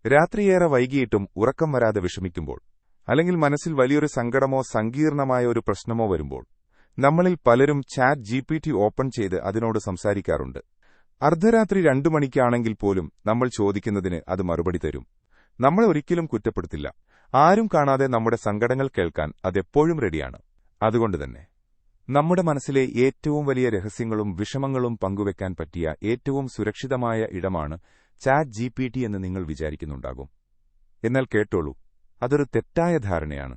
രാത്രിയേറെ വൈകിയിട്ടും ഉറക്കം വരാതെ വിഷമിക്കുമ്പോൾ, അല്ലെങ്കിൽ മനസ്സിൽ വലിയൊരു സങ്കടമോ സങ്കീർണമായ ഒരു പ്രശ്നമോ വരുമ്പോൾ, നമ്മളിൽ പലരും ചാറ്റ് ജിപിടി ഓപ്പൺ ചെയ്ത് അതിനോട് സംസാരിക്കാറുണ്ട്. അർദ്ധരാത്രി 2 മണിക്കാണെങ്കിൽ പോലും നമ്മൾ ചോദിക്കുന്നതിന് അത് മറുപടി തരും. നമ്മളെ ഒരിക്കലും കുറ്റപ്പെടുത്തില്ല. ആരും കാണാതെ നമ്മുടെ സങ്കടങ്ങൾ കേൾക്കാൻ അതെപ്പോഴും റെഡിയാണ്. അതുകൊണ്ടുതന്നെ നമ്മുടെ മനസ്സിലെ ഏറ്റവും വലിയ രഹസ്യങ്ങളും വിഷമങ്ങളും പങ്കുവെക്കാൻ പറ്റിയ ഏറ്റവും സുരക്ഷിതമായ ഇടമാണ് ചാറ്റ് ജിപിടി എന്ന് നിങ്ങൾ വിചാരിക്കുന്നുണ്ടാകും. എന്നാൽ കേട്ടോളൂ, അതൊരു തെറ്റായ ധാരണയാണ്.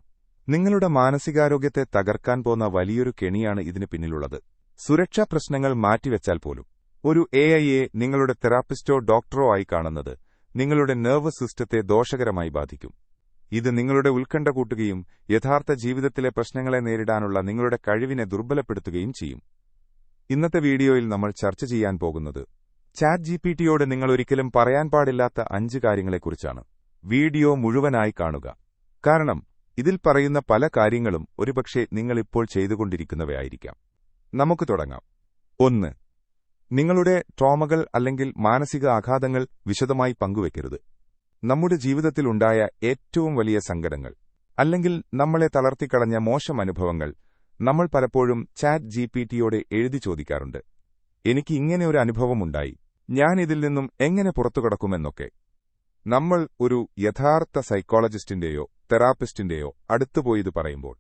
നിങ്ങളുടെ മാനസികാരോഗ്യത്തെ തകർക്കാൻ പോന്ന വലിയൊരു കെണിയാണ് ഇതിന് പിന്നിലുള്ളത്. സുരക്ഷാ പ്രശ്നങ്ങൾ മാറ്റിവെച്ചാൽ പോലും ഒരു എഐയെ നിങ്ങളുടെ തെറാപ്പിസ്റ്റോ ഡോക്ടറോ ആയി കാണുന്നത് നിങ്ങളുടെ നെർവസ് സിസ്റ്റത്തെ ദോഷകരമായി ബാധിക്കും. ഇത് നിങ്ങളുടെ ഉത്കണ്ഠ കൂട്ടുകയും യഥാർത്ഥ ജീവിതത്തിലെ പ്രശ്നങ്ങളെ നേരിടാനുള്ള നിങ്ങളുടെ കഴിവിനെ ദുർബലപ്പെടുത്തുകയും ചെയ്യും. ഇന്നത്തെ വീഡിയോയിൽ നമ്മൾ ചർച്ച ചെയ്യാൻ പോകുന്നത് ചാറ്റ് ജിപിടിയോട് നിങ്ങൾ ഒരിക്കലും പറയാൻ പാടില്ലാത്ത 5 കാര്യങ്ങളെക്കുറിച്ചാണ്. വീഡിയോ മുഴുവനായി കാണുക. കാരണം ഇതിൽ പറയുന്ന പല കാര്യങ്ങളും ഒരുപക്ഷെ നിങ്ങളിപ്പോൾ ചെയ്തുകൊണ്ടിരിക്കുന്നവയായിരിക്കാം. നമുക്ക് തുടങ്ങാം. 1. നിങ്ങളുടെ ട്രോമകൾ അല്ലെങ്കിൽ മാനസിക ആഘാതങ്ങൾ വിശദമായി പങ്കുവെക്കരുത്. നമ്മുടെ ജീവിതത്തിലുണ്ടായ ഏറ്റവും വലിയ സങ്കടങ്ങൾ അല്ലെങ്കിൽ നമ്മളെ തളർത്തിക്കളഞ്ഞ മോശം അനുഭവങ്ങൾ നമ്മൾ പലപ്പോഴും ചാറ്റ് ജിപിടിയോട് എഴുതി ചോദിക്കാറുണ്ട്. എനിക്ക് ഇങ്ങനെ ഒരു അനുഭവമുണ്ടായി, ഞാൻ ഇതിൽ നിന്നും എങ്ങനെ പുറത്തുകടക്കുമെന്നൊക്കെ. നമ്മൾ ഒരു യഥാർത്ഥ സൈക്കോളജിസ്റ്റിന്റെയോ തെറാപ്പിസ്റ്റിന്റെയോ അടുത്തുപോയി ഇത് പറയുമ്പോൾ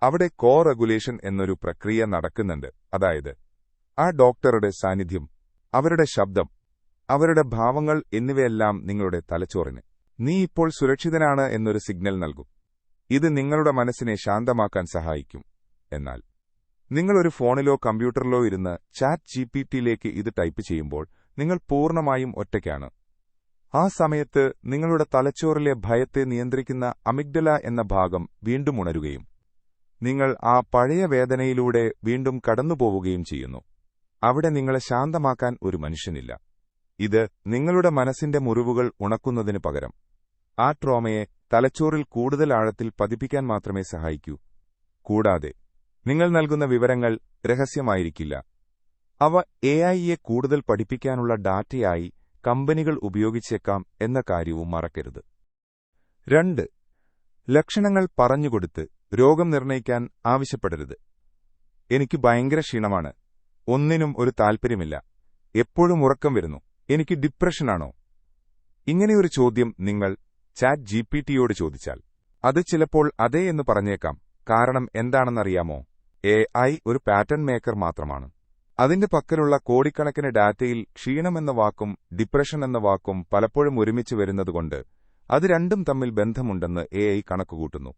അവിടെ കോ റെഗുലേഷൻ എന്നൊരു പ്രക്രിയ നടക്കുന്നുണ്ട്. അതായത് ആ ഡോക്ടറുടെ സാന്നിധ്യം, അവരുടെ ശബ്ദം, അവരുടെ ഭാവങ്ങൾ എന്നിവയെല്ലാം നിങ്ങളുടെ തലച്ചോറിന് നീ ഇപ്പോൾ സുരക്ഷിതനാണ് എന്നൊരു സിഗ്നൽ നൽകും. ഇത് നിങ്ങളുടെ മനസ്സിനെ ശാന്തമാക്കാൻ സഹായിക്കും. എന്നാൽ നിങ്ങളൊരു ഫോണിലോ കമ്പ്യൂട്ടറിലോ ഇരുന്ന് ചാറ്റ് ജിപിടിയിലേക്ക് ഇത് ടൈപ്പ് ചെയ്യുമ്പോൾ നിങ്ങൾ പൂർണ്ണമായും ഒറ്റയ്ക്കാണ്. ആ സമയത്ത് നിങ്ങളുടെ തലച്ചോറിലെ ഭയത്തെ നിയന്ത്രിക്കുന്ന അമിഗ്ഡല എന്ന ഭാഗം വീണ്ടും ഉണരുകയും നിങ്ങൾ ആ പഴയ വേദനയിലൂടെ വീണ്ടും കടന്നുപോവുകയും ചെയ്യുന്നു. അവിടെ നിങ്ങളെ ശാന്തമാക്കാൻ ഒരു മനുഷ്യനില്ല. ഇത് നിങ്ങളുടെ മനസ്സിന്റെ മുറിവുകൾ ഉണക്കുന്നതിന് പകരം ആ ട്രോമയെ തലച്ചോറിൽ കൂടുതൽ ആഴത്തിൽ പതിപ്പിക്കാൻ മാത്രമേ സഹായിക്കൂ. കൂടാതെ നിങ്ങൾ നൽകുന്ന വിവരങ്ങൾ രഹസ്യമായിരിക്കില്ല. അവ എഐയെ കൂടുതൽ പഠിപ്പിക്കാനുള്ള ഡാറ്റയായി കമ്പനികൾ ഉപയോഗിച്ചേക്കാം എന്ന കാര്യവും മറക്കരുത്. 2. ലക്ഷണങ്ങൾ പറഞ്ഞുകൊടുത്ത് രോഗം നിർണയിക്കാൻ ആവശ്യപ്പെടരുത്. എനിക്ക് ഭയങ്കര ക്ഷീണമാണ്, ഒന്നിനും ഒരു താൽപ്പര്യമില്ല, എപ്പോഴും ഉറക്കം വരുന്നു, എനിക്ക് ഡിപ്രഷനാണോ? ഇങ്ങനെയൊരു ചോദ്യം നിങ്ങൾ ചാറ്റ് ജിപിടിയോട് ചോദിച്ചാൽ അത് ചിലപ്പോൾ അതെ എന്ന് പറഞ്ഞേക്കാം. കാരണം എന്താണെന്നറിയാമോ? എഐ ഒരു പാറ്റേൺ മേക്കർ മാത്രമാണ്. അതിന്റെ പക്കലുള്ള കോടിക്കണക്കിന് ഡാറ്റയിൽ ക്ഷീണമെന്ന വാക്കും ഡിപ്രഷൻ എന്ന വാക്കും പലപ്പോഴും ഒരുമിച്ച് വരുന്നതുകൊണ്ട് അത് രണ്ടും തമ്മിൽ ബന്ധമുണ്ടെന്ന് എഐ കണക്കുകൂട്ടുന്നു.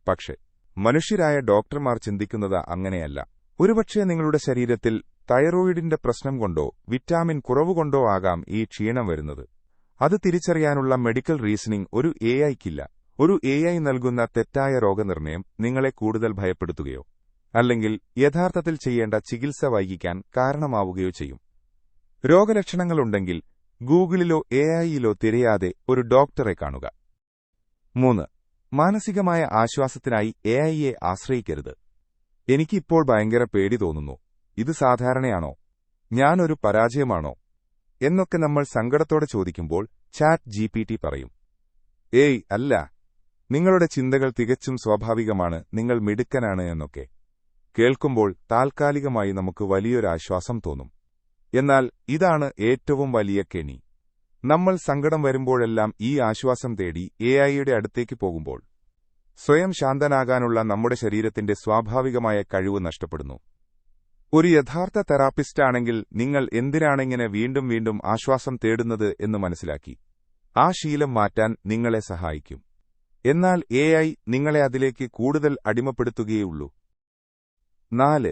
പക്ഷേ മനുഷ്യരായ ഡോക്ടർമാർ ചിന്തിക്കുന്നത് അങ്ങനെയല്ല. ഒരുപക്ഷെ നിങ്ങളുടെ ശരീരത്തിൽ തൈറോയിഡിന്റെ പ്രശ്നം കൊണ്ടോ വിറ്റാമിൻ കുറവുകൊണ്ടോ ആകാം ഈ ക്ഷീണം വരുന്നത്. അത് തിരിച്ചറിയാനുള്ള മെഡിക്കൽ റീസണിംഗ് ഒരു എഐക്കില്ല. ഒരു എഐ നൽകുന്ന തെറ്റായ രോഗനിർണയം നിങ്ങളെ കൂടുതൽ ഭയപ്പെടുത്തുകയോ അല്ലെങ്കിൽ യഥാർത്ഥത്തിൽ ചെയ്യേണ്ട ചികിത്സ വൈകിക്കാൻ കാരണമാവുകയോ ചെയ്യും. രോഗലക്ഷണങ്ങളുണ്ടെങ്കിൽ ഗൂഗിളിലോ എഐയിലോ തിരയാതെ ഒരു ഡോക്ടറെ കാണുക. 3. മാനസികമായ ആശ്വാസത്തിനായി എഐയെ ആശ്രയിക്കരുത്. എനിക്കിപ്പോൾ ഭയങ്കര പേടി തോന്നുന്നു, ഇത് സാധാരണയാണോ? ഞാനൊരു പരാജയമാണോ എന്നൊക്കെ നമ്മൾ സങ്കടത്തോടെ ചോദിക്കുമ്പോൾ ചാറ്റ് ജിപിടി പറയും, ഏയ് അല്ല, നിങ്ങളുടെ ചിന്തകൾ തികച്ചും സ്വാഭാവികമാണ്, നിങ്ങൾ മിടുക്കനാണ് എന്നൊക്കെ. കേൾക്കുമ്പോൾ താൽക്കാലികമായി നമുക്ക് വലിയൊരാശ്വാസം തോന്നും. എന്നാൽ ഇതാണ് ഏറ്റവും വലിയ കെണി. നമ്മൾ സങ്കടം വരുമ്പോഴെല്ലാം ഈ ആശ്വാസം തേടി എഐയുടെ അടുത്തേക്ക് പോകുമ്പോൾ സ്വയം ശാന്തനാകാനുള്ള നമ്മുടെ ശരീരത്തിന്റെ സ്വാഭാവികമായ കഴിവ് നഷ്ടപ്പെടുന്നു. ഒരു യഥാർത്ഥ തെറാപ്പിസ്റ്റാണെങ്കിൽ നിങ്ങൾ എന്തിനാണിങ്ങനെ വീണ്ടും വീണ്ടും ആശ്വാസം തേടുന്നത് എന്ന് മനസ്സിലാക്കി ആ ശീലം മാറ്റാൻ നിങ്ങളെ സഹായിക്കും. എന്നാൽ എഐ നിങ്ങളെ അതിലേക്ക് കൂടുതൽ അടിമപ്പെടുത്തുകയുള്ളൂ. 4.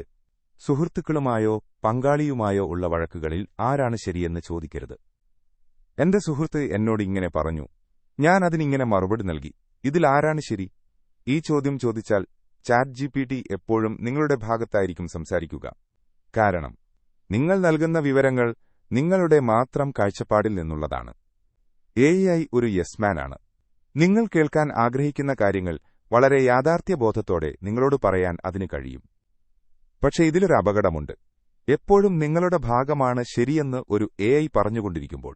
സുഹൃത്തുക്കളുമായോ പങ്കാളിയുമായോ ഉള്ള വഴക്കുകളിൽ ആരാണ് ശരിയെന്ന് ചോദിക്കരുത്. എന്റെ സുഹൃത്ത് എന്നോട് ഇങ്ങനെ പറഞ്ഞു, ഞാൻ അതിനിങ്ങനെ മറുപടി നൽകി, ഇതിൽ ആരാണ് ശരി? ഈ ചോദ്യം ചോദിച്ചാൽ ചാറ്റ് ജിപിടി എപ്പോഴും നിങ്ങളുടെ ഭാഗത്തായിരിക്കും സംസാരിക്കുക. കാരണം നിങ്ങൾ നൽകുന്ന വിവരങ്ങൾ നിങ്ങളുടെ മാത്രം കാഴ്ചപ്പാടിൽ നിന്നുള്ളതാണ്. എഐ ഒരു യെസ്മാൻ ആണ്. നിങ്ങൾ കേൾക്കാൻ ആഗ്രഹിക്കുന്ന കാര്യങ്ങൾ വളരെ യാഥാർത്ഥ്യബോധത്തോടെ നിങ്ങളോട് പറയാൻ അതിന് കഴിയും. പക്ഷേ ഇതിലൊരു അപകടമുണ്ട്. എപ്പോഴും നിങ്ങളുടെ ഭാഗമാണ് ശരിയെന്ന് ഒരു എഐ പറഞ്ഞുകൊണ്ടിരിക്കുമ്പോൾ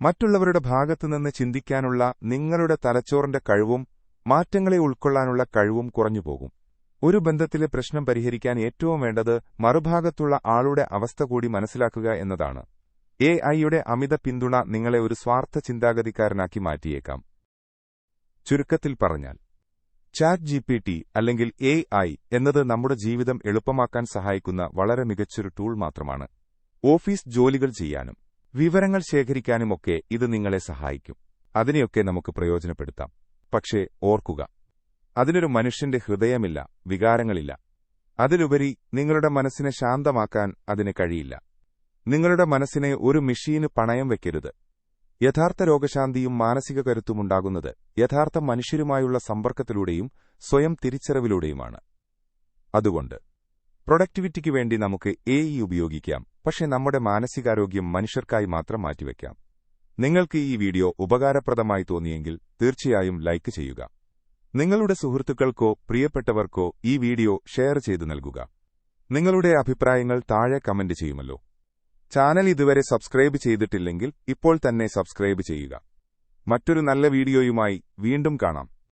മറ്റുള്ളവരുടെ ഭാഗത്തുനിന്ന് ചിന്തിക്കാനുള്ള നിങ്ങളുടെ തലച്ചോറിന്റെ കഴിവും മാറ്റങ്ങളെ ഉൾക്കൊള്ളാനുള്ള കഴിവും കുറഞ്ഞുപോകും. ഒരു ബന്ധത്തിലെ പ്രശ്നം പരിഹരിക്കാൻ ഏറ്റവും വേണ്ടത് മറുഭാഗത്തുള്ള ആളുടെ അവസ്ഥ കൂടി മനസ്സിലാക്കുക എന്നതാണ്. എഐയുടെ അമിത പിന്തുണ നിങ്ങളെ ഒരു സ്വാർത്ഥ ചിന്താഗതിക്കാരനാക്കി മാറ്റിയേക്കാം. ചുരുക്കത്തിൽ പറഞ്ഞാൽ, ചാറ്റ് ജിപിടി അല്ലെങ്കിൽ എഐ എന്നത് നമ്മുടെ ജീവിതം എളുപ്പമാക്കാൻ സഹായിക്കുന്ന വളരെ മികച്ചൊരു ടൂൾ മാത്രമാണ്. ഓഫീസ് ജോലികൾ ചെയ്യാനും വിവരങ്ങൾ ശേഖരിക്കാനുമൊക്കെ ഇത് നിങ്ങളെ സഹായിക്കും. അതിനെയൊക്കെ നമുക്ക് പ്രയോജനപ്പെടുത്താം. പക്ഷേ ഓർക്കുക, അതിനൊരു മനുഷ്യന്റെ ഹൃദയമില്ല, വികാരങ്ങളില്ല. അതിലുപരി നിങ്ങളുടെ മനസ്സിനെ ശാന്തമാക്കാൻ അതിന് കഴിയില്ല. നിങ്ങളുടെ മനസ്സിനെ ഒരു മെഷീന് പണയം വയ്ക്കരുത്. യഥാർത്ഥ രോഗശാന്തിയും മാനസിക കരുത്തുമുണ്ടാകുന്നത് യഥാർത്ഥ മനുഷ്യരുമായുള്ള സമ്പർക്കത്തിലൂടെയും സ്വയം തിരിച്ചറിവിലൂടെയുമാണ്. അതുകൊണ്ട് പ്രൊഡക്ടിവിറ്റിക്ക് വേണ്ടി നമുക്ക് എഐ ഉപയോഗിക്കാം, പക്ഷേ നമ്മുടെ മാനസികാരോഗ്യം മനുഷ്യർക്കായി മാത്രം മാറ്റിവെക്കാം. നിങ്ങൾക്ക് ഈ വീഡിയോ ഉപകാരപ്രദമായി തോന്നിയെങ്കിൽ തീർച്ചയായും ലൈക്ക് ചെയ്യുക. നിങ്ങളുടെ സുഹൃത്തുക്കൾക്കോ പ്രിയപ്പെട്ടവർക്കോ ഈ വീഡിയോ ഷെയർ ചെയ്തു നൽകുക. നിങ്ങളുടെ അഭിപ്രായങ്ങൾ താഴെ കമന്റ് ചെയ്യുമല്ലോ. ചാനൽ ഇതുവരെ സബ്സ്ക്രൈബ് ചെയ്തിട്ടില്ലെങ്കിൽ ഇപ്പോൾ തന്നെ സബ്സ്ക്രൈബ് ചെയ്യുക. മറ്റൊരു നല്ല വീഡിയോയുമായി വീണ്ടും കാണാം.